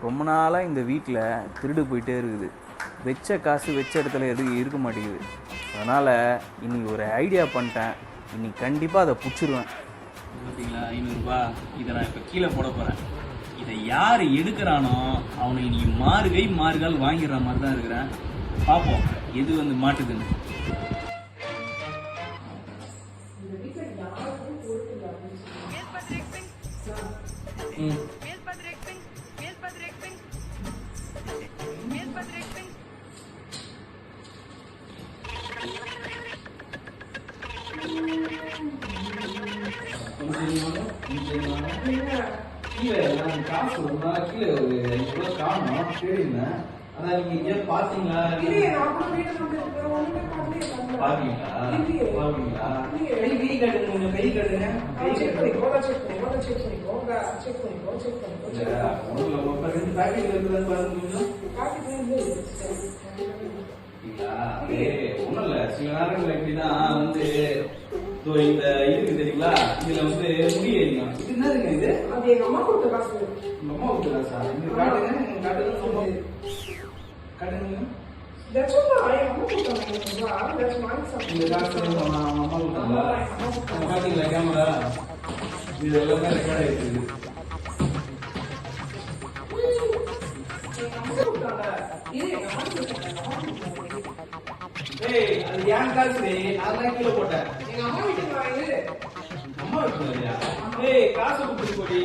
ரொம்ப நாளாக இந்த வீட்டில் திருடு போயிட்டே இருக்குது. வச்ச காசு வச்ச இடத்துல எதுவும் இருக்க மாட்டேங்குது. அதனால் இன்றைக்கி ஒரு ஐடியா பண்ணிட்டேன். இன்றைக்கி கண்டிப்பாக அதை பிடிச்சிருவேன். பார்த்தீங்களா 500 ரூபா இதை நான் இப்போ கீழே போட போகிறேன். இதை யார் எடுக்கிறானோ அவனை இன்னைக்கு மாறுகால் வாங்கிடுற மாதிரி தான் இருக்கிறேன். பார்ப்போம் எது வந்து மாட்டுதுன்னு. காசு ஒரு நாள் கீழே ஒரு 5 ரூபா காணும் தேடினேன். ஆனா நீங்க எங்கேயா பாத்தீங்களா? பாத்தீங்களா? கை கட்டுங்க, கை கட்டுங்க. ரெண்டு பேக்கெட் இருக்குதுன்னு பாருங்க. ஒண்ணும் இல்ல, சில நேரங்கள் எப்படிதான் வந்து இந்த இருக்கு தெரியுங்களா, இதுல வந்து முடியலாம். இது என்னதுங்க? இது அது எங்க அம்மா கொடுத்த காசு. உங்க அம்மா கொடுத்த காசா? இங்க காட்டுங்க, காட்டுங்க, காட்டுங்க. That's all I am கொடுத்தாங்க. That's my son. இந்த காசு அம்மா கொடுத்தாங்க. பாத்தீங்களா கேமரா? இது எல்லாமே ரெக்கார்ட் ஆயிருக்கு. ஏய், அது ஏன் காசு? நான் கீழே போட்டேன். எங்க அம்மா வீட்டுக்கு வாங்க. அம்மா வீட்டுக்கு வரியா? ஏய், காசு கொடுத்து போடி.